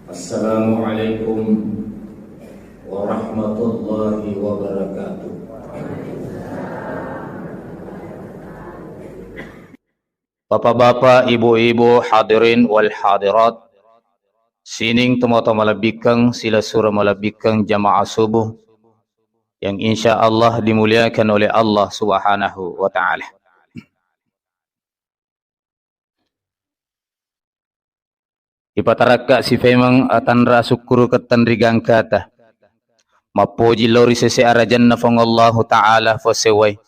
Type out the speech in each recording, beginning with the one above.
Assalamualaikum warahmatullahi wabarakatuh. Bapak-bapak, ibu-ibu, hadirin wal hadirat, sining tomato malabikang sila surah malabikang jamaah subuh yang insya Allah dimuliakan oleh Allah Subhanahu wa ta'ala. Ipataraka si femang atanra sukuru ketanrigang kata mapoji lori sese arajan na fangallahu ta'ala faseway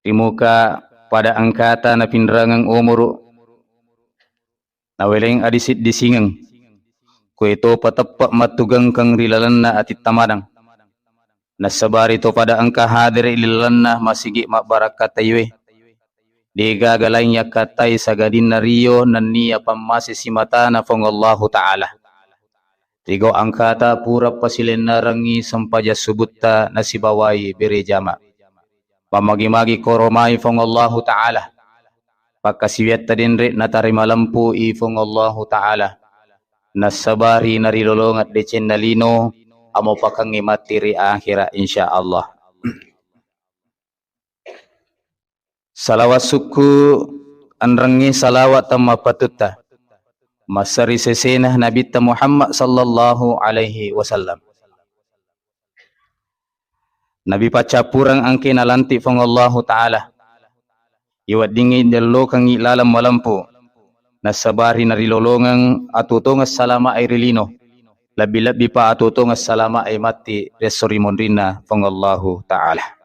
di muka pada angkata na pinrangang umuru na weleng adisit disingang ko ito patepak matugang kang rilalan na atit tamadang nasabari to pada angka hadir ililalan na masigi makbarakat taywe Dega galainya katai sagadin na rio naniya pamasi simata na fangallahu ta'ala. Tigo angkata pura pasilin narangi sampaja subutta nasibawai berejama. Pamagi-magi koromai fangallahu ta'ala. Pakasiwet tadinri natarima lampu i fangallahu ta'ala. Nasabari narilolongat decen nalino amo pakangi matiri akhira insya Allah. Salawat suku anrangi salawat tamma patuta masari sesenah Nabi Muhammad sallallahu alaihi wasallam. Nabi pacapurang angke nalanti fangallahu ta'ala. Iwat dingin dalo kang ilalam malampu. Nasabari narilolongang atutungas salama ay rilino. Labi-labi pa atutungas salama ay mati resori mondrina fangallahu ta'ala.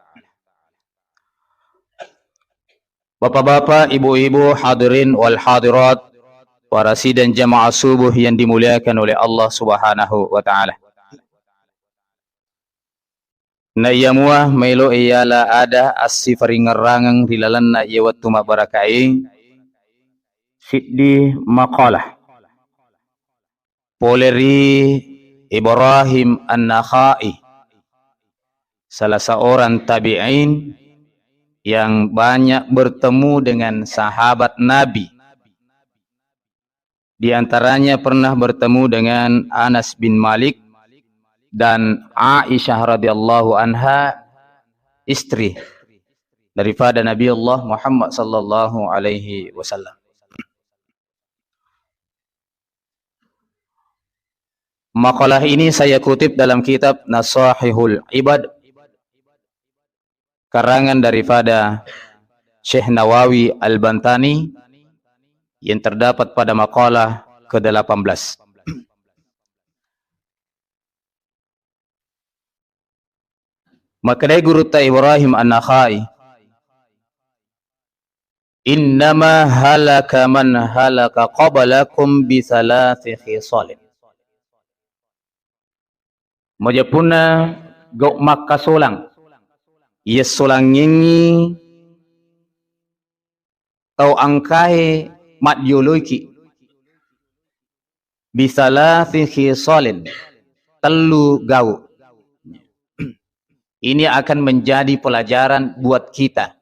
Bapak-bapak, ibu-ibu, hadirin wal hadirat, para sidang jamaah subuh yang dimuliakan oleh Allah Subhanahu wa ta'ala. Na iyamuah melo iyala ada asifaringarangang rilalan na iyawat tumabarakai fitdi maqalah. Poleri Ibrahim An-Nakhai, salah seorang tabi'in yang banyak bertemu dengan sahabat Nabi. Di antaranya pernah bertemu dengan Anas bin Malik dan Aisyah radhiyallahu anha, istri daripada Nabi Allah Muhammad sallallahu alaihi wasallam. Makalah ini saya kutip dalam kitab Nasahihul Ibad karangan daripada Syekh Nawawi Al-Bantani yang terdapat pada makalah ke-18. Makadai guru ta Ibrahim An-Nakhai, innama halaka man halaka qablakum bi thalathi khisalin. Majapuna gok makasolang ia solang nyengi tau angkai mat yoloiki bisalathi khisalin telu gau. Ini akan menjadi pelajaran buat kita.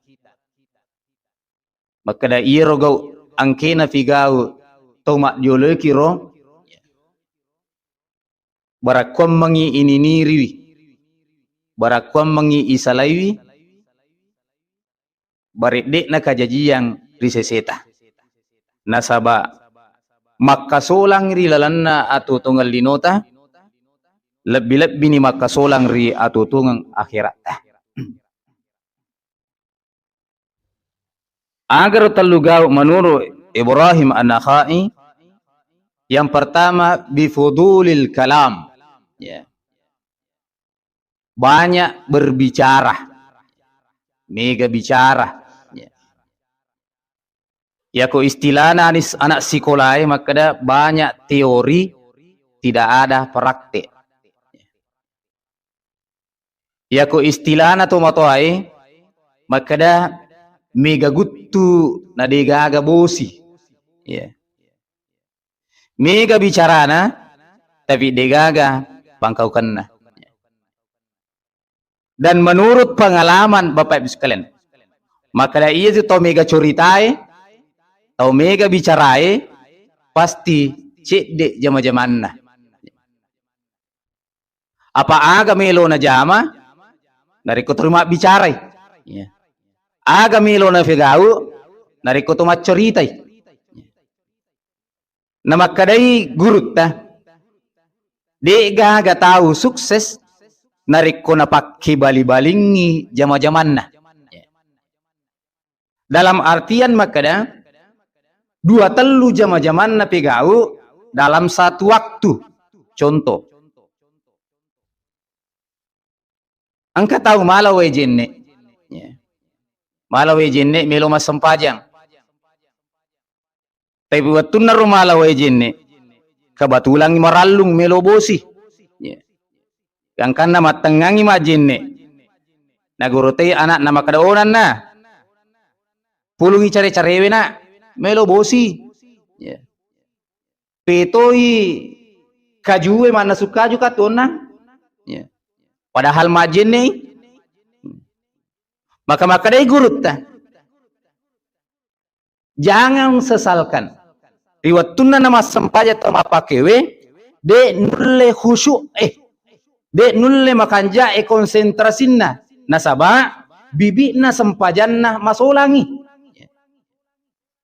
Maka da iro gau angkena figau tau mat yoloiki ro barakom mangi ini niriwi barakwam mengi isalaiwi baridek na kajajiyang riseseta nasaba makasolang ri lalanna atau tunggal linota lebih-lebih ni makasolang ri atau tunggang akhirat. Agar telugau menurut Ibrahim An-Nakhai, yang pertama bifudulil kalam, ya. Banyak berbicara, mega bicara. Ya ko istilahna anak sekolah maka ada banyak teori, tidak ada praktek. Ya ko istilahna to matoai maka ada mega guttu nadegaga bosi. Ya. Mega bicarana tapi degaga pangkaukanna. Dan menurut pengalaman Bapak Ibu sekalian, maka ia itu tau mega curitai, tau mega bicarai, pasti cik dek jama-jamanna. Apa aga melo na jama dari ko terima bicara. Ya. Aga melo na fegau dari ko tumat cerita. Nama kadai gurut ta. De gaga tahu sukses narik ko napakki bali-balingi jama-jamanna. Dalam artian makada dua telu jama-jamanna pegau dalam satu waktu. Contoh. Angka tahu malawe jenne. Malawe jenne melo mas sempajang. Tapi waktu naru malawe jenne. Kebetulan marallung melo bosi. Yang kan nama tengangi majenne. Nagurutei anak nama kadaonan na. Pulungi care-carewe na. Melo bosi. Petoi kajuwe mana suka juga tona. Padahal majenne. Maka dai gurut ta. Jangan sesalkan. Riwatuna nama sempaja tama pakewe. De nulle khusyuk de nulle makanja konsentrasinna nasaba bibina sempajanna masolangi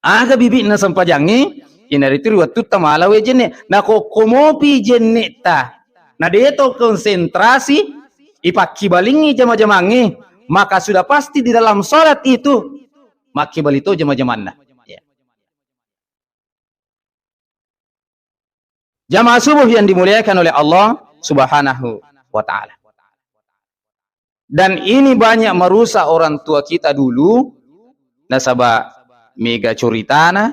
aga bibina sempajangi inari tu waktu tamala we jenne na ko komopi jenne ta na deto konsentrasi ipaki balingi jama-jamangi maka sudah pasti di dalam salat itu maki balito jama-jamanna jamaah subuh yang dimuliakan oleh Allah Subhanahu wa ta'ala. Dan ini banyak merusak orang tua kita dulu. Nasaba mega curitana,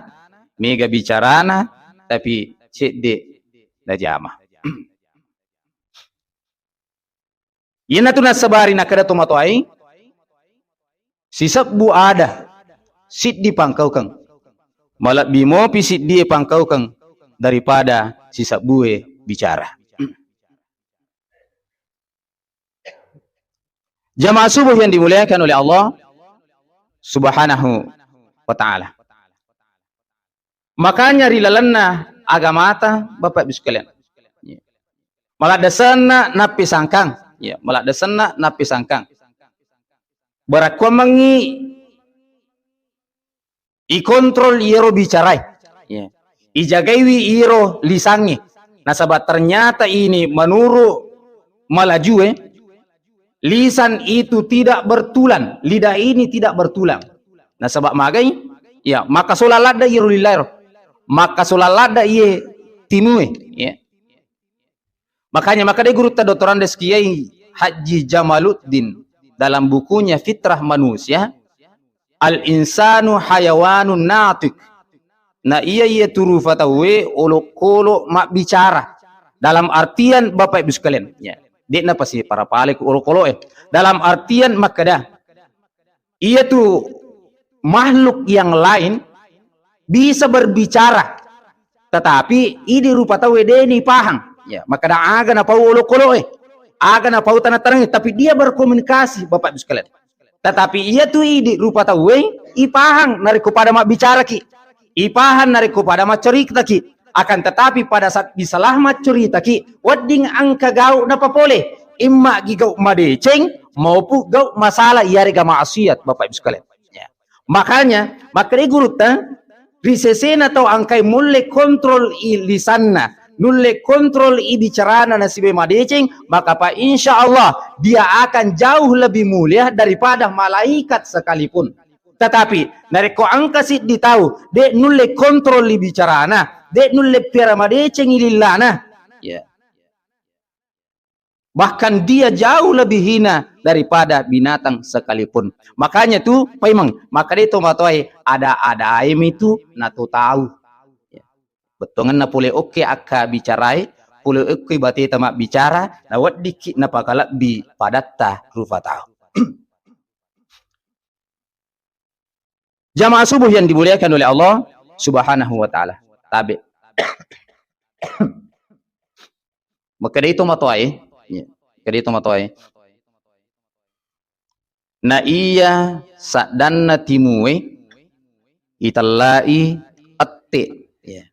mega bicarana, tapi cedek da jama. Ina tu nasabari nakada tumatoai. Sisab bu ada. Sit di pangkau kang. Malak bimo pisit di pangkau kang. Daripada sisab bue bicara. Jamaah subuh yang dimuliakan oleh Allah Subhanahu wa ta'ala. Makanya rilalanna agamata Bapak Ibu sekalian. Malah dasana napi sangkang. Ya, malah dasana napi sangkang. Barakuamangi ikontrol iro bicarai. Ya. Ijagaiwi iro lisangi. Nasabah ternyata ini menurut malajue lisan itu tidak bertulang, lidah ini tidak bertulang. Nasabah magai, ya maka solalada iro lilairo, maka solalada iye timue. Ya. Makanya maka dia guru Dr. Andes Kiai Haji Jamaluddin dalam bukunya Fitrah Manusia, Al-insanu hayawanun natik. Nah iya turu fatawe olok-olok mak bicara. Dalam artian Bapak Ibu sekalian. Ya. Dia napa sih para palik olok-olok dalam artian makadah. Ia tuh makhluk yang lain bisa berbicara. Tetapi ini rupa tahu deni paham. Ya, makadah aga na pau olok-olok aga na pau tanah-tanah tapi dia berkomunikasi Bapak Ibu sekalian. Tetapi ia tuh ini rupa tahu ipahang nari kepada mak bicara ki. Ipahan nari kepada mak cerita ki. Akan tetapi pada saat bisalah mak cerita ki, wading angka gau napa pole. Imma gigau madeceng maupun gau masalah iarega maksiat Bapak Ibu sekalian. Ya. Makanya maka guru ta risesena atau angkai mulle kontrol lisanna, nulle kontrol bicarana nasibe madeceng, maka Pak insya Allah dia akan jauh lebih mulia daripada malaikat sekalipun. Tetapi dari ko angka sit ditahu, dek nulle kontrol bicarana, dek nulle pera madeceng ilillana. Ya. Bahkan dia jauh lebih hina daripada binatang sekalipun. Makanya tuh, memang maka itu matoi ada aim itu natu tahu. Ya. Betongan na pule oke akka bicarai, pule oke bati tamak bicara, lawat dikit na pakalak bi padatta rupa tahu. Jamaah subuh yang dimuliakan oleh Allah Subhanahu wa ta'ala. Tabi. Maka itu matoi. Jadi itu matoi. Na iya sadanna timue italai atte. Ya.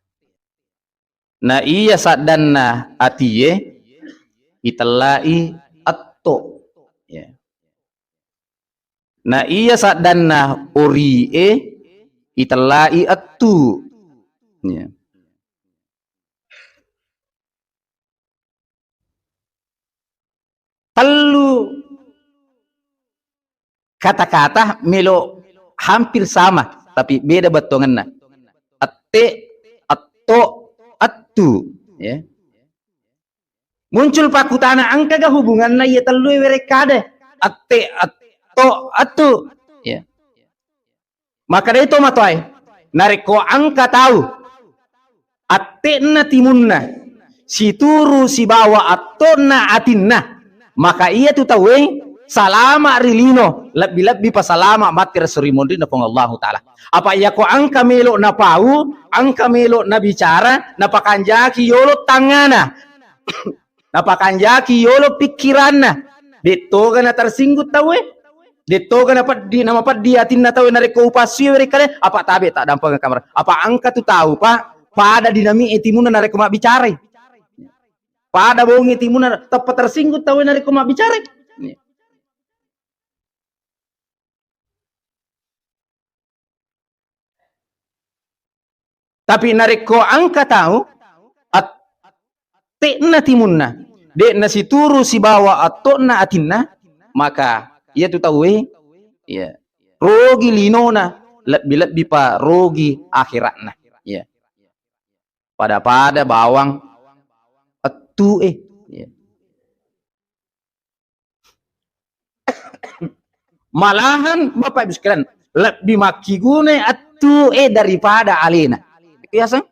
Na iya sadanna atiye italai atto ya. Na iya sadanna urie italai attu ya. Kalau kata-kata melo hampir sama tapi beda batonganna. Atte, atto, attu ya. Muncul pakutana angka ga hubunganna ya telu werekade. Atte, atto, attu ya. Maka dari itu matoy nareko angka tahu atte na timunna si turu si bawa atto na atinna maka ia tu tahu salama rilino lebih pasalama matir surimondi na pong Allah Ta'ala. Apa iya ko angka melo na pau angka melo na bicara na pakanjaki yolo tangana na pakanjaki yolo pikiranna dito ka na tersinggut tahu dito ka na di nama pat dia tinna tahu na reko upasyo rekale apa tabe tak dampang kamera apa angka tu tahu pak pada dinami etimuna na reko mak bicara pada bongi timuna tepat tersinggut tahu na reko mak bicara. Tapi nareko angka tahu atte na timunna de na si turu si bawa atto na atinna maka ia tu tahu ya rogi linona lebih pa rogi akhiratna ya pada bawang attu ya. Malahan Bapak Ibu sekalian lebih makigune attu daripada alena biasa.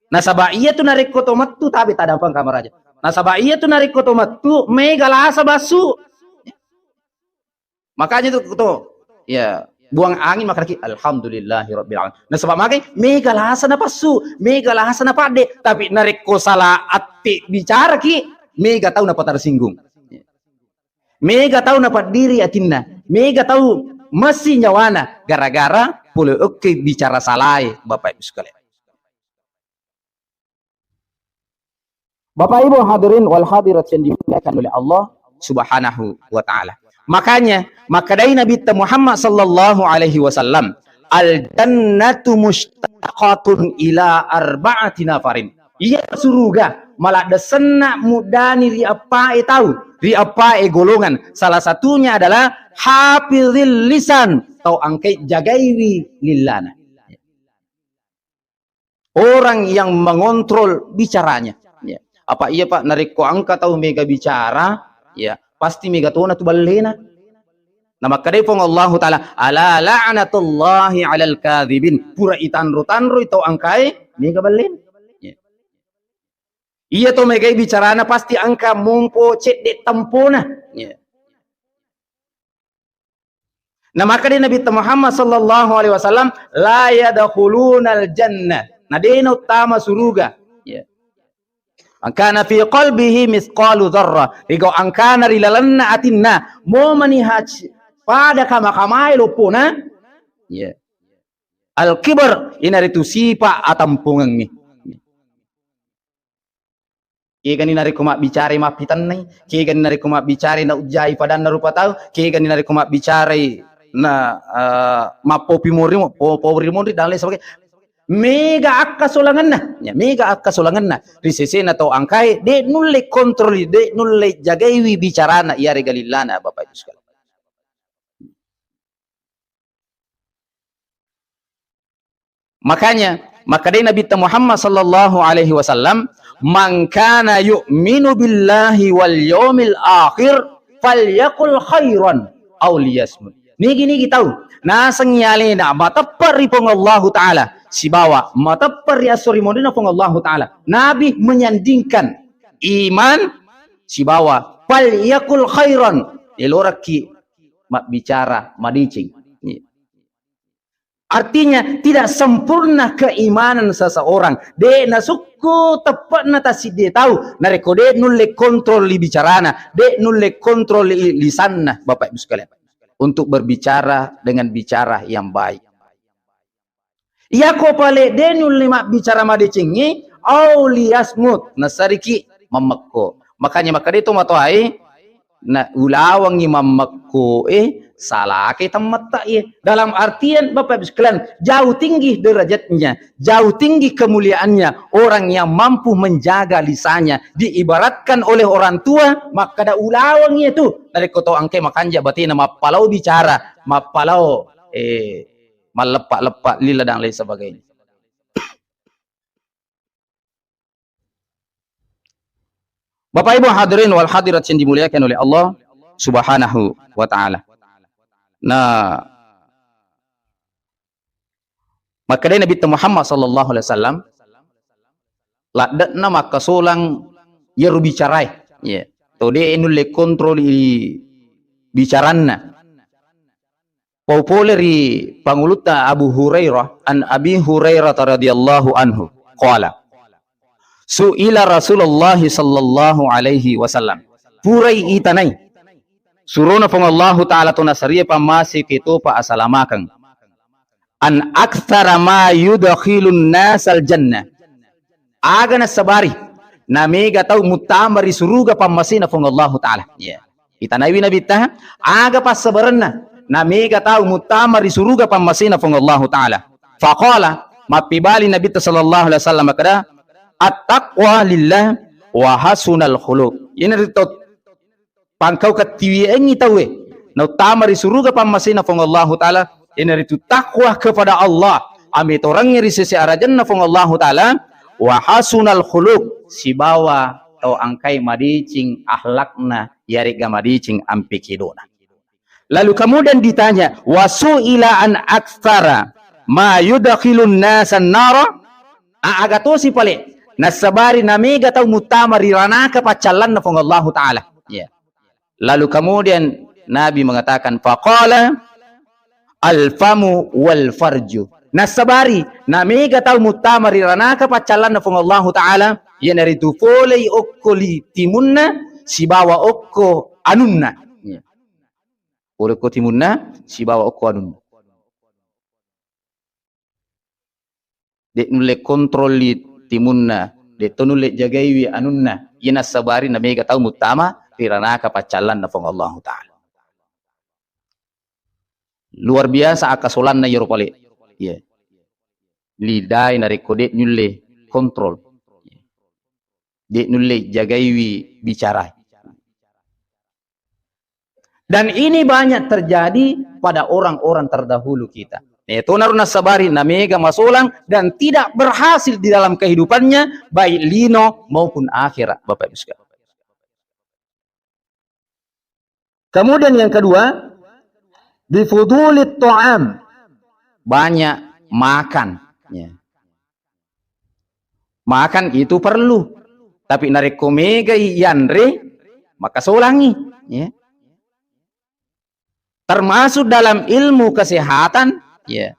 Nasaba iya tu nariko tomatu tapi tak dapat kamar aja. Nasaba iya tu nariko tomatu mega lasa basu. Makanya tuh ya buang angin maka lagi alhamdulillahirabbil alamin. Nasaba makai mega lasa na pasu, mega lasa na pade tapi nariko salah ati bicara ki mega tahu napa tersinggung. Mega tahu napa diri atinna, mega tahu masih nyawana gara-gara boleh oke bicara salah Bapak Ibu sekalian. Bapak Ibu hadirin wal hadirat yang dimuliakan oleh Allah Subhanahu wa taala. Makanya maka dari Nabi Muhammad sallallahu alaihi wasallam al jannatu mushtaqatun ila arba'ati nafarin. Iya surga malah desena mudani ri apa tahu ri apa golongan salah satunya adalah hafizil lisan atau angkai jagaiwi lillana. Orang yang mengontrol bicaranya. Apa iya Pak nariko angka tahu mega bicara ya pasti mega tuna tu balena nama kadai pong Allah Ta'ala ala la'natullahi 'alal kadhibin pura itanru itu angkai mega balen ya. Iya to mega bicarana pasti angka mumpo cedek tempona ya. Nama kadai Nabi Muhammad sallallahu alaihi wasallam la yadkhulunal jannah nadena utama suruga ya. Angkana fi qalbihi misqalu dzarrah rigo angkana rilalanna atinna mo manihaj pada kama-kamai lopona ya al kibar inaritu sipa atampungang ni kegani nari kuma bicara mapitan nai kegani nari kuma bicara na ujai padan na rupa tahu kegani nari kuma bicara na mapopi mori dan lain sebagainya mega akka solanganna ya mega akka solanganna risesena atau angkai de nulle kontroli de nulle jagaiwi bicarana iya regalillana Bapak Ibu sekalian. Makanya maka dari Nabi Muhammad sallallahu alaihi wasallam man kana yu'minu billahi wal yawmil akhir falyakul khairan aw liyasmut. Nigi tahu nasang yalena matapar ripong Allah Ta'ala si bawa matapar ya sori modina pong Allah Ta'ala Nabi menyandingkan iman si bawa falyakul khairan eloraki mak bicara madicing. Artinya tidak sempurna keimanan seseorang de nasuku tepat natasi dia tahu nareko de nulle kontrol li bicarana de nulle kontrol li lisanna Bapak Ibu sekalian untuk berbicara dengan bicara yang baik. Iya ko pale de nulle mak bicara madecingi au liyasmut nasariki mamekko. Makanya maka itu matoai na ulawang mamekko salah kita mata dalam artian Bapak Ibu sekalian, jauh tinggi derajatnya, jauh tinggi kemuliaannya orang yang mampu menjaga lisannya, diibaratkan oleh orang tua maka ada ulawangnya itu dari koto angke makanja batina mapalau bicara, mapalau melepak-lepak lila dan lain sebagainya. Bapak Ibu hadirin wal hadirat yang dimuliakan oleh Allah Subhanahu wa taala. Nah, maka dari Nabi Muhammad sallallahu alaihi wasallam ladakna maka solang ya bicarai ya to de le kontrol bicaranna populeri panguluta Abu Hurairah an Abi Hurairah radhiyallahu anhu qala su'ila Rasulullah sallallahu alaihi wasallam purai itanai suruna pang Allah Ta'ala to nasariya pamasik ito pa asalamakan an akthara ma yudkhilun nasal jannah aga na sabari na mega tau mutamari suruga pamasina pang Allah Ta'ala ya itanawi na bitah aga pa sabaranna na mega tau mutamari suruga pamasina pang Allah Ta'ala faqala mapibali Nabi sallallahu alaihi wasallam kada at-taqwa lillah wa hasunal khuluq ini ritot pangkau katiwi engi tawe na tamari suruga pamasina fong Allah Ta'ala ini itu takwa kepada Allah amit orang ngiri sisi arajanna fong Allah Ta'ala wa hasunal khuluq si bawa tau angkai madicing ahlakna yari gamadicing ampikidona. Lalu kemudian ditanya wasu'ila an aktsara ma yudkhilun nasan nara agatosi pale nasabari namiga tau mutamari ranaka pacalan na fong Allah Ta'ala ya. Lalu kemudian Nabi mengatakan faqala al-famu wal farju nasabari namiga tau mutamari ranaka pacalan na fong Allah Ta'ala yan naritu foley okko li timunna sibawa okko anunna ya. Okko timunna sibawa okko anunna dek nule kontrol li timunna dek tonule jagaiwi anunna yan nasabari namiga tau mutama tirana kapacalan na fong Allah Ta'ala. Luar biasa akasolan na yoropale. Yeah. Liday na rekode nyule kontrol. Dek nyule jagaiwi bicara. Dan ini banyak terjadi pada orang-orang terdahulu kita. Itu naruna sabari na mega masulang dan tidak berhasil di dalam kehidupannya baik lino maupun akhirat Bapak Ibu sekalian. Kemudian yang kedua, bifudulit ta'am, banyak makan. Ya. Makan itu perlu, tapi narekomega yanre maka solangi. Ya. Termasuk dalam ilmu kesehatan, ya.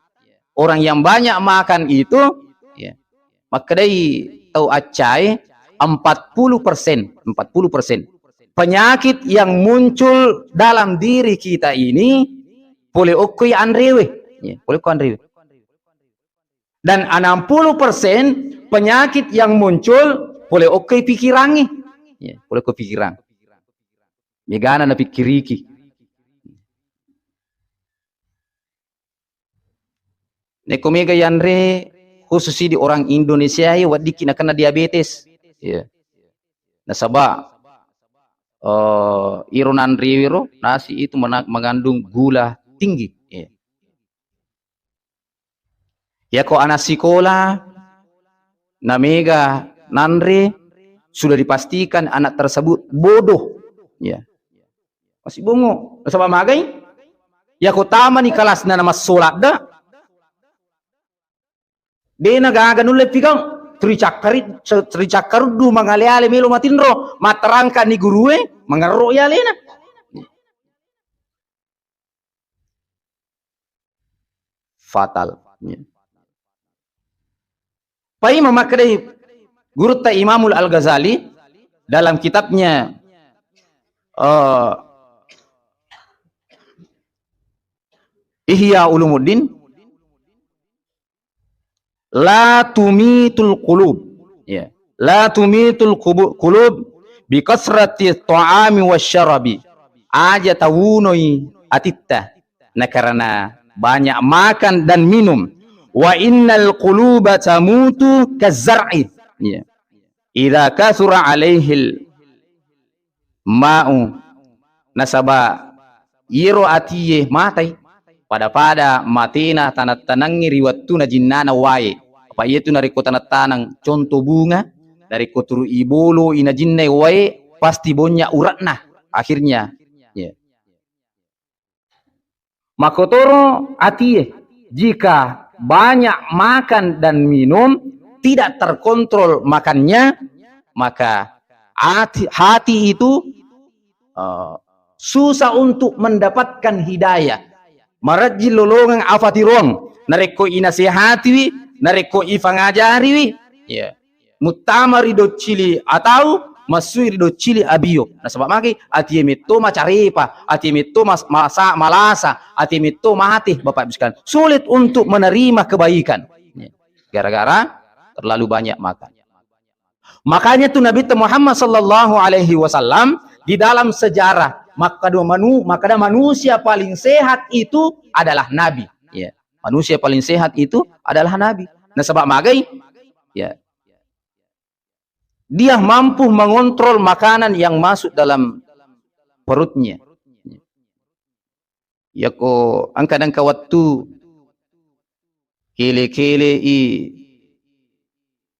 Orang yang banyak makan itu, ya, maka dari tahu acai 40%. Penyakit yang muncul dalam diri kita ini boleh okui anrewe, ya, boleh okui anrewe. Dan 60% penyakit yang muncul boleh okui pikirannya, ya, boleh okui pikiran. Megana na pikiriki. Neko mega yanre khusus di orang Indonesia ya wadiki na kena diabetes, ya. Nasaba ironan riwiro nasi itu mengandung gula tinggi ya kok anak sekolah namega nanre sudah dipastikan anak tersebut bodoh ya masih bongo sama magai ya kok taman di kelas nama sholat dah dia nagaga nulet pikang Tricakar du mangale-ale melo matinro materangkan ni gurue mangaro ya lena fatal ya. Pai memakrai guru ta Imamul Al-Ghazali dalam kitabnya Ihya Ulumuddin la tumitul qulub Ya. La tumitul qulub bi kasrati ta'ami wasyarabi. Aja tawunoi atitta. Nah karena banyak makan dan minum. Wa innal quluba tamutu kazzar'i. Ya. Idza kathura alaihil ma'u nasaba yiro atiye matai pada matina tanat tanangi riwatuna jinnana wae apa itu nariko tanat tanang contoh bunga dari koturu ibolo ina jinne wae pasti bonya uratna akhirnya ya. Makotoro atiye jika banyak makan dan minum tidak terkontrol makannya maka hati itu susah untuk mendapatkan hidayah. Marajil lolongang afatirong nareko inasihati nareko ifangajari wi ya mutamari do cili atau masui do cili abio. Nah sebab maki ati mito macaripa ati mito masa malasa ati mito mati Bapak sekalian sulit untuk menerima kebaikan gara-gara terlalu banyak makan. Makanya tuh Nabi Muhammad sallallahu alaihi wasallam di dalam sejarah maka manusia paling sehat itu adalah Nabi. Ya. Manusia paling sehat itu adalah Nabi. Nah sebab magai ya dia mampu mengontrol makanan yang masuk dalam perutnya. Ya ko angkadang kawattu kele-kele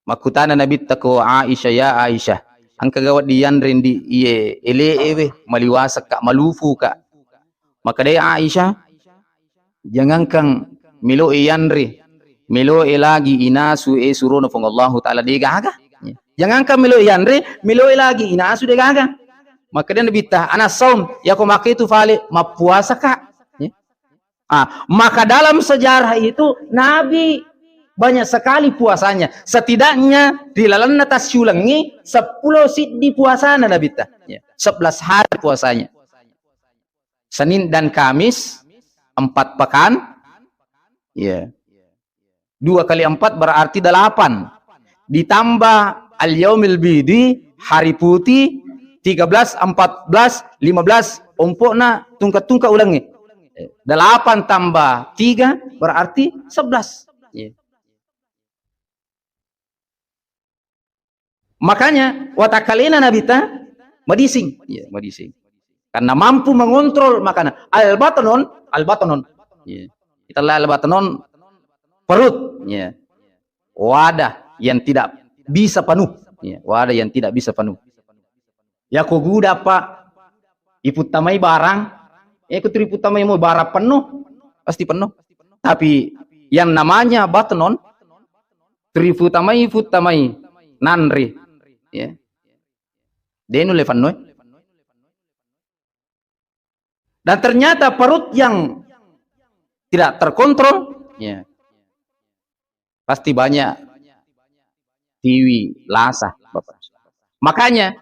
makutana Nabi tako Aisyah ya Aisyah angka gawat diyan rendi iye ele maliwasa kak malufu kak maka dia Aisyah jangan kang milo iyanri milo lagi inasu suruh nafung Allah taala degaga jangan kang milo iyanri milo lagi inasu degaga maka dia nabita anas saum ya ko maka itu vale mapuasa kak maka dalam sejarah itu Nabi banyak sekali puasanya. Setidaknya di lalan atas syulangi 10 di puasana Nabi ta. 11 hari puasanya. Senin dan Kamis 4 pekan. Ya. 2 kali 4 berarti 8. Ditambah al-yaumil bidi hari putih 13, 14, 15 ompokna tungkat-tungkat ulangi. 8 tambah 3 berarti 11. Ya. Makanya watakalena Nabi ta medising, ya, medising. Karena mampu mengontrol makanan. Al-batanon, ya. Kita al-batanon perut, ya. Wadah yang tidak bisa penuh, ya. Wadah yang tidak bisa penuh. Ya ko guda Pak, iputamai barang, ikut iputamai mau barang penuh, pasti penuh. Tapi yang namanya batanon, trifutamai nanri. Ya. Denu levanoi. Dan ternyata perut yang tidak terkontrol, ya, pasti banyak tiwi, lasah, Bapak. Makanya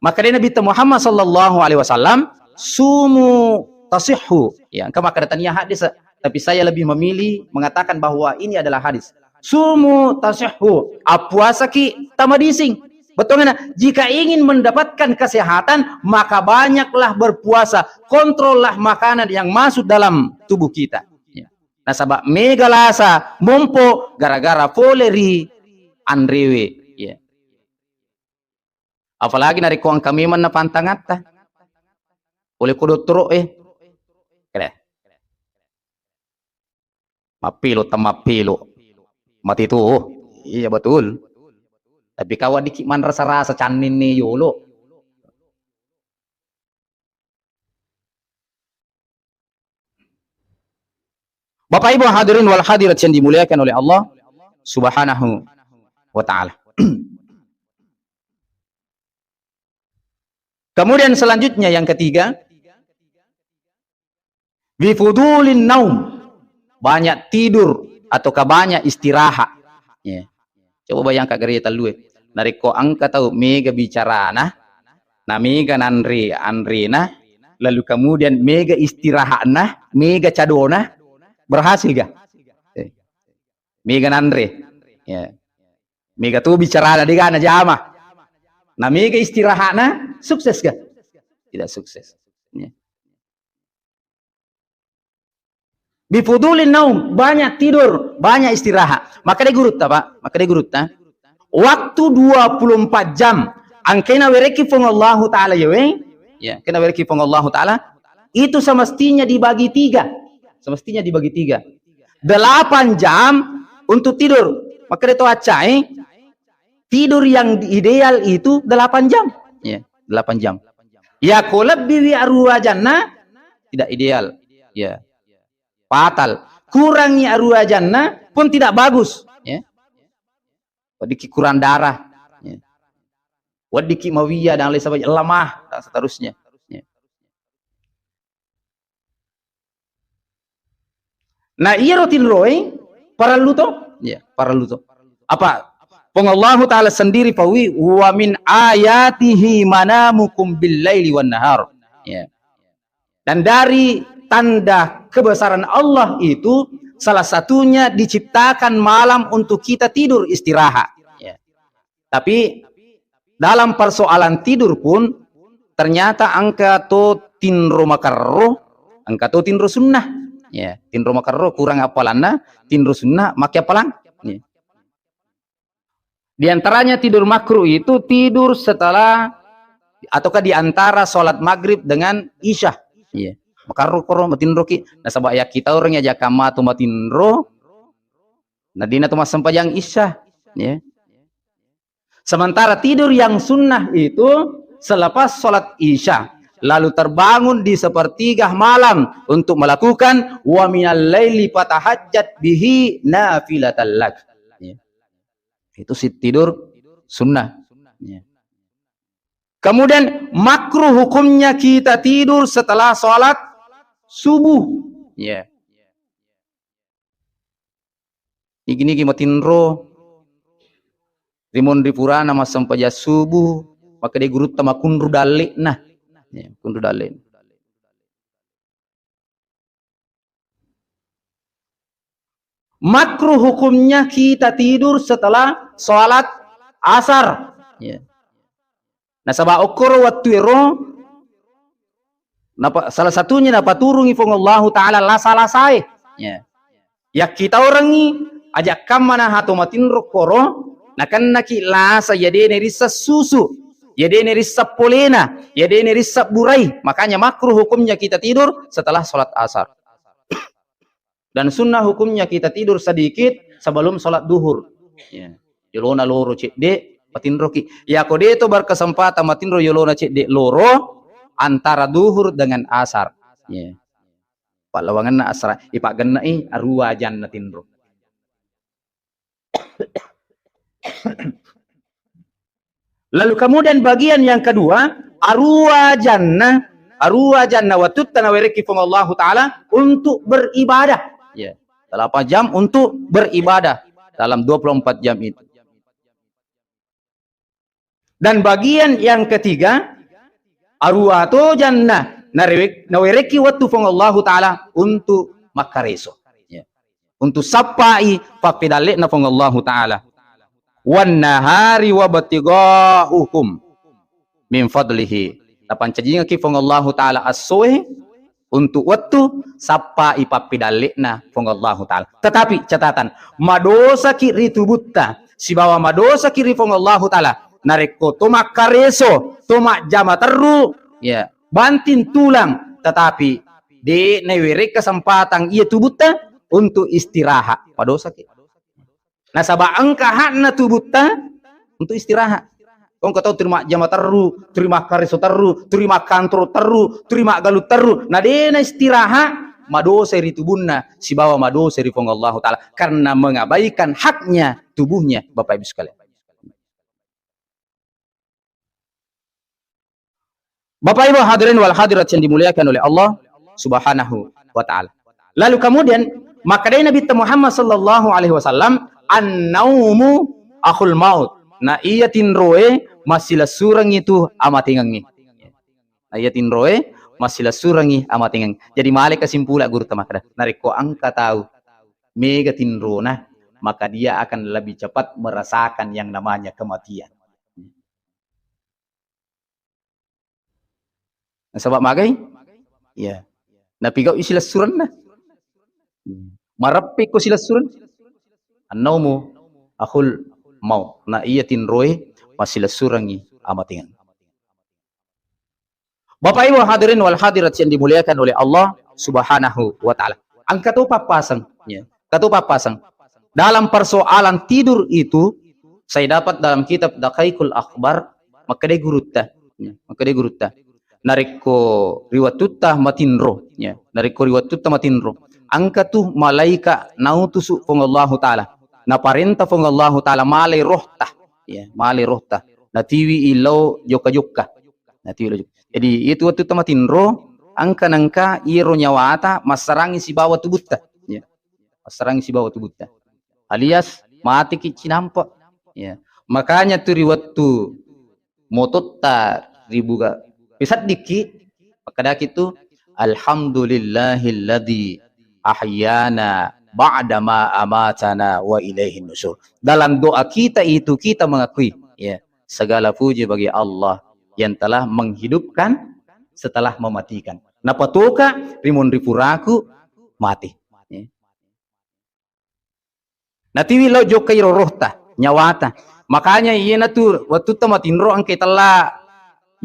Nabi Muhammad sallallahu alaihi wasallam sumu tasihhu. Ya, maka datangnya hadis, tapi saya lebih memilih mengatakan bahwa ini adalah hadis. Sumu tasihhu. Puasa ki tamadising. Betul nggak? Jika ingin mendapatkan kesehatan, maka banyaklah berpuasa. Kontrollah makanan yang masuk dalam tubuh kita. Ya. Nah, sabab mega lasa, mompo, gara-gara poleri, andrewe. Ya. Apalagi nari kuang kami mana pantangata. Oleh kodotro kere. Mapilo tamapilo. Mati itu. Iya betul. Tapi kawan dikit man rasa-rasa canin nih yolo. Bapak Ibu hadirin wal hadirat yang dimuliakan oleh Allah Subhanahu wa taala. Kemudian selanjutnya yang ketiga, bifudulin naum. Banyak tidur ataukah banyak istirahat. Ya. Coba bayangkan gaya talue. Nariko angka tahu mega bicara nah mega Andri nah lalu kemudian mega istirahat nah mega cadona berhasil gak? Mega Andri ya Mega tuh bicara di kana jama. Nah mega istirahat na sukses gak? Tidak sukses. Ya. Bifudulin naum, banyak tidur, banyak istirahat. Maka dia gurut Pak. Maka dia gurut nah. Waktu 24 jam angkena wereki fong Allah taala ya, kena wereki fong Allah taala itu semestinya dibagi 3. Semestinya dibagi 3. 8 jam untuk tidur. Maka dia tahu tidur yang ideal itu 8 jam. Ya, 8 jam. Ya kalau lebih arwah jannah tidak ideal. Ya. Fatal. Kurangnya arwah jannah pun tidak bagus, ya. Wadiki kurang darah, ya. Wadiki mawiyah dan lain sebagainya, lemah dan seterusnya. Ya. Nah, iya rutin roy para luto, ya, para luto. Apa? Allah Ta'ala sendiri pawi wa min ayatihi manamukum bil-laili wan nahar. Ya. Dan dari tanda kebesaran Allah itu salah satunya diciptakan malam untuk kita tidur istirahat. Ya. Tapi dalam persoalan tidur pun ternyata angka to tinro makarro, angka to tinro sunnah. Ya, tinro makarro kurang apalanna, tinro sunnah makai apalan. Ya. Di antaranya tidur makruh itu tidur setelah ataukah di antara sholat maghrib dengan isya. Ya. Makarro koro matinro ki nasabak ya kita orang ya jakama tu matinro nadina tu masampajang isya, ya. Sementara tidur yang sunnah itu selepas sholat isya lalu terbangun di sepertiga malam untuk melakukan wa minal laili fatahajjat bihi nafilatan lak, ya. Itu si tidur sunnah, ya. Kemudian makruh hukumnya kita tidur setelah sholat subuh, ya. Ini matinro rimon ripura nama sampaja subuh maka dia gurut tama kunru dalik nah, ya, kunru dalik. Makruh hukumnya kita tidur setelah sholat asar, ya. Nah sabah okor waktu salah satunya dapat turun ifong Allah Ta'ala lasalasai, ya. Ya kita orang ini ajak kamana hatu matin rokoro nakan naki lasa ya dia nerisa susu ya dia nerisa polena ya dia nerisa burai, makanya makruh hukumnya kita tidur setelah sholat asar. Dan sunnah hukumnya kita tidur sedikit sebelum sholat duhur, ya. Yolona loro cek de matin roki ya kode itu berkesempatan matin ro yolona cek de loro antara duhur dengan asar, ya. Pak lawangan na asar ipak genna arwa jannatin ro. Lalu kemudian bagian yang kedua arwa jannah watut tanawereki fung Allah Ta'ala untuk beribadah, ya. 8 jam untuk beribadah dalam 24 jam itu. Dan bagian yang ketiga arwatu jannah nawereki wattu fong Allah Ta'ala untuk makareso, ya. Untuk sapai fakidale na fong Allah Ta'ala wan nahari wa batigauhum min fadlihi tapan cajinga ki fong Allah Ta'ala as-soe untuk wattu sapai papidale na fong Allah Ta'ala. Tetapi catatan madosa ki ritubutta si bawa madosa ki fong Allah Ta'ala nareko tomak kareso tomak jama teru, ya, bantin tulang, tetapi di newere kesempatan ia tubuta untuk istirahat pada sakit. Nah sabah angka hakna tubuta untuk istirahat. Kau tahu terima jama teru, terima kareso teru, terima kantro teru, terima galut teru. Nah dena istirahat madosa ri tubunna si bawa madosa ri fong Allah Ta'ala karena mengabaikan haknya tubuhnya, Bapak Ibu sekalian. Bapak Ibu hadirin wal hadirat yang dimuliakan oleh Allah Subhanahu wa Ta'ala. Lalu kemudian maka dari Nabi Muhammad sallallahu alaihi wasallam an-naumu akhul maut. Nah iya tinroe masih surang itu amatingangi. Nah iya tinroe masih surangi amatingangi. Jadi malik kesimpulan guru tamakada. Nariko angka tahu mega tinro nah maka dia akan lebih cepat merasakan yang namanya kematian. Sebab magai, ya. Napi kau isilah suran na. Marapi ko sila suran. Annaumu akhul mau na iyatin roy masila surangi amatingan. Bapak Ibu hadirin wal hadirat yang dimuliakan oleh Allah Subhanahu wa taala. Ang katupapasang, ya. Katupapasang. Dalam persoalan tidur itu saya dapat dalam kitab Daqaiqul Akhbar makade gurutta, ya. Makade gurutta. Nariko riwatutta matinro, ya. Nariko riwatutta matinro. Angka tu malaika nautusu fong Allah taala. Na parenta fong Allah taala malay rohta, ya, malay rohta. Natiwi ilaw joka-joka. Natiwi ilaw. Jadi itu waktu tamatinro angka nangka iro nyawata masarangi si bawa tubutta, ya. Masarangi si bawa tubutta. Alias mati ki cinampa, ya. Makanya tu riwattu mototta ribuga pisat dikit maka itu alhamdulillahilladzi ahyana ba'dama amatana wa ilaihin nusur. Dalam doa kita itu kita mengakui, ya, segala puji bagi Allah yang telah menghidupkan setelah mematikan. Napatoka rimun ripuraku mati. Ya. Natiwi lo jokai rohta nyawata. Makanya iya na tu waktu tamatinro ang telah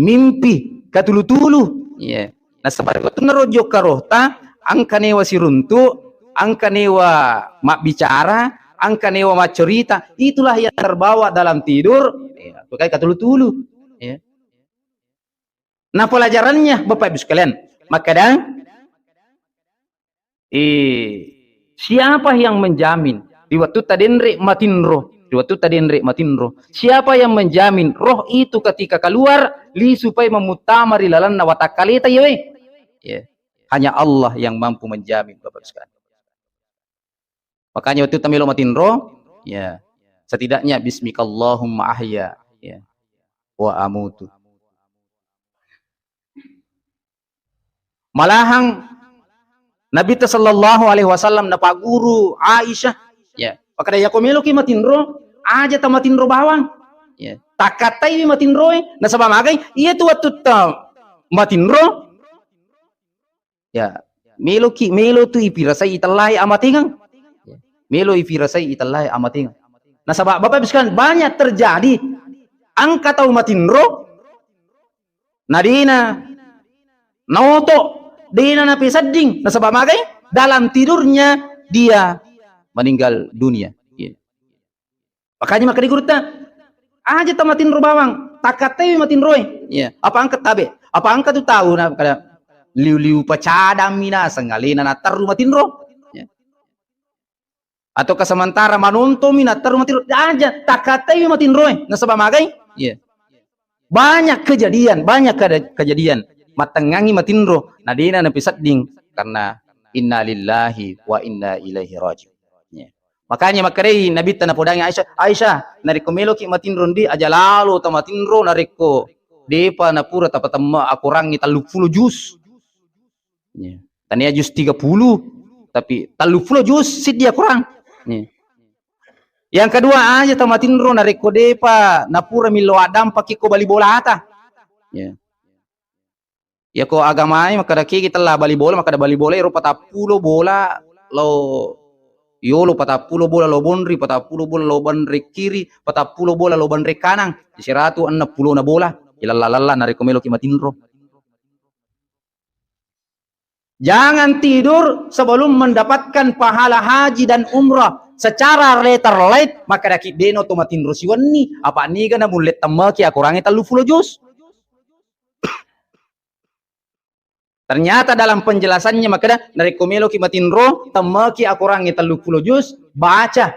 mimpi katulu-tulu, ya. Nah sebab itu narojo karohta angka newa siruntu, angka newa mak bicara, angka newa mak cerita, itulah yang terbawa dalam tidur, ya, pakai katulu-tulu, ya. Nah pelajarannya Bapak Ibu sekalian, maka siapa yang menjamin di waktu tadinre matinro, di waktu tadinre matinro, siapa yang menjamin roh itu ketika keluar li supaya memutamari lalan nawatakalita, ya, ya. Hanya Allah yang mampu menjamin Bapak sekalian. Makanya waktu tamilo matinro, ya, setidaknya bismikallahumma ahya, ya, wa amutu. Malahang Nabi sallallahu alaihi wasallam na paguru Aisyah, ya. Maka daya komelo ki matinro aja tamatinro bawang, ya. Takatai matinro na sabamagay iya tu waktu matinro, ya. Melo tu ipirasay italay amatingang, ya. Melo ipirasay italay amatingang. Nah sabab Bapak sekalian banyak terjadi angka tahu matinro nadina noto dina napi sading na sabamagay dalam tidurnya dia meninggal dunia, ya. Makanya maka digurta aja tamatin bawang takate matin roy, ya. Apa angkat tabe, apa angkat tu tahu na kada liu-liu pacada mina sangalina na taru matin ro, ya. Atau kesementara manonto mina taru matin ro aja takate matin roy na sabamagay, ya. Banyak kejadian matengangi matinro nadina napi sading karena inna lillahi wa inna ilaihi rajiun, ya. Makanya makarei Nabi tanapodangi Aisyah nariko melo ki matinro ndi aja lalu ta matinro nariko depa napura tapatama akurangi 30 juz, ya. Tania juz 30 tapi 30 juz sid dia kurang, ya. Yang kedua aja ta matinro nariko depa napura milo adam pakiko bali bola ata, ya. Ya ko agamanya maka daki kita lah bali bola maka da bali bola iro 40 bola lo yolo 40 bola lo bonri 40 bola lo bonri kiri 40 bola lo bonri kanan 160 na bola ilalala na rekomelo ki matinro. Jangan tidur sebelum mendapatkan pahala haji dan umrah secara letterlight maka daki deno to matinro siwani apa ni kana mulet tamaki akurangi 30 juz. Ternyata dalam penjelasannya maka dari komelo ki matinro tamaki akurangi 30 juz baca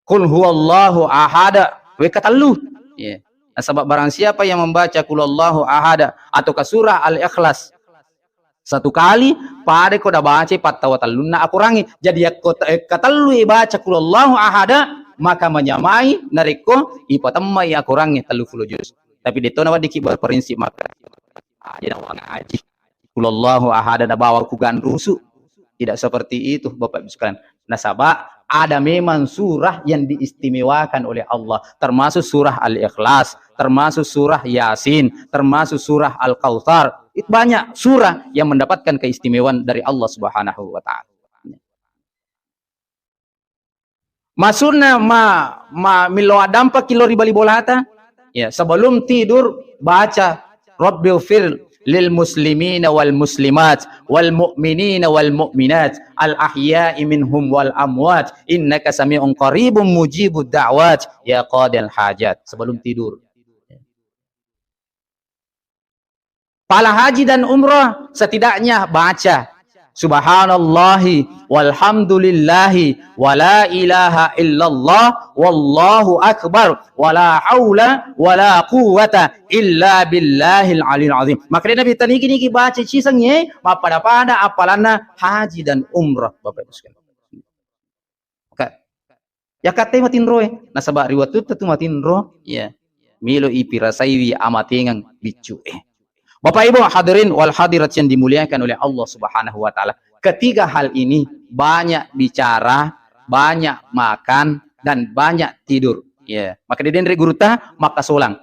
qul huwallahu ahada we katalu, ya. Nah, sebab barang siapa yang membaca qul huwallahu ahada atau ke surah al-ikhlas satu kali pada ko da baca patawatalluna akurangi jadi katalu baca qul huwallahu ahada maka menyamai nariko ipatamai akurangi 30 juz. Tapi detona wadiki berprinsip maka aja orang haji kulallahu ahada na bawa ku ganrusu tidak seperti itu Bapak Ibu sekalian. Nasabah ada memang surah yang diistimewakan oleh Allah, termasuk surah Al-Ikhlas, termasuk surah Yasin, termasuk surah Al-Kautsar. Itu banyak surah yang mendapatkan keistimewaan dari Allah Subhanahu wa taala. Maksudnya milo dampak kilo ribali bolata, ya, sebelum tidur baca Rabbighfir lil muslimina wal muslimat wal mu'minina wal mu'minat al ahya'i minhum wal amwat innaka sami'un qaribun mujibud da'wat ya qadil hajat. Sebelum tidur. Pahala haji dan umrah setidaknya baca Subhanallahi walhamdulillahi wala ilaha illallah wallahu akbar wala haula wala quwata illa billahil aliyil azim. Maka Nabi tani gini baca cisangnya pada apalana haji dan umrah Bapak Ibu sekalian. Ya kate matin roe nasabak riwat tu matin ro ya milo ipirasaiwi amatengang bicu Bapak Ibu hadirin wal hadirat yang dimuliakan oleh Allah Subhanahu wa taala. Ketiga hal ini banyak bicara, banyak makan dan banyak tidur. Ya, maka di dendri guruta maka solang.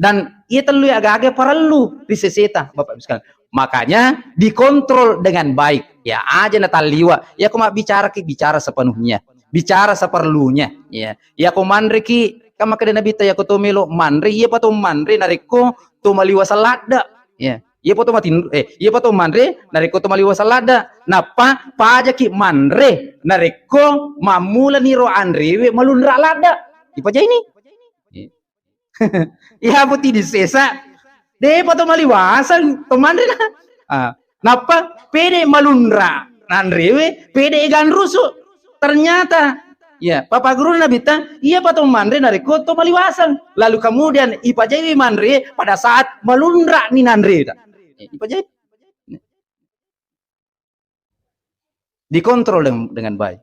Dan ia terlalu agak-agak perlu diseseta Bapak Ibu sekalian. Makanya dikontrol dengan baik. Ya aja nataliwa. Ya aku bicara sepenuhnya. Bicara seperlunya. Ya aku mandri ki kama kada nabi ta ya ko melo mandri ya pato mandri nariko to maliwa salada. Ya, ia poto matin ia poto manre nareko to maliwa salada. Napa paja ki manre nareko mamula ni ro andrewe malunra lada. Ipaja ini. Ia poti disesa. De poto maliwasan to manre na. Napa pede malunra andrewe pede egan rusu. Ternyata ya, Papa Guru Nabita, ia patung mandre nareko to maliwasan. Lalu kemudian ipajai mandre pada saat melundra ni nandre. Ipajai. Dikontrol dengan baik.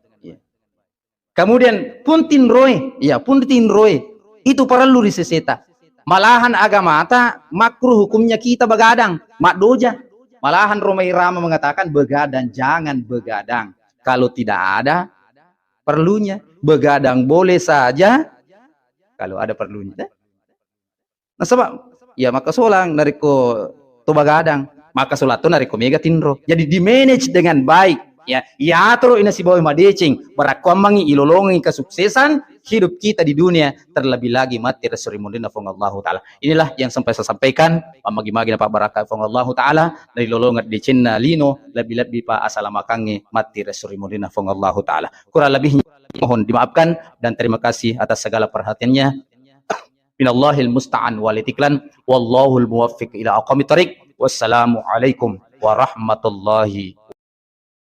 Kemudian puntin roe, ya puntin roe itu perlu diseseta. Malahan agama ta makruh hukumnya kita begadang, mak doja. Malahan Romai Rama mengatakan begadang, jangan begadang. Kalau tidak ada perlunya, begadang boleh saja kalau ada perlunya. Nah sebab ya maka solang nariko to begadang, maka solat to nariko mega tinro. Jadi di manage dengan baik. Ya, iatro ina si bawa madecing barakomangi ilolongi kesuksesan hidup kita di dunia, terlebih lagi mati rasulullah sallallahu taala. Inilah yang sampai saya sampaikan. Pamagi-magi Pak Barakah sallallahu taala dari lolongat di Cina lino lebih-lebih Pak asalamakangnya mati rasulullah sallallahu taala. Kurang lebihnya mohon dimaafkan dan terima kasih atas segala perhatiannya. Minallahil musta'an walitiklan wallahul muwaffiq ila aqwamit thariq. Wassalamu alaikum warahmatullahi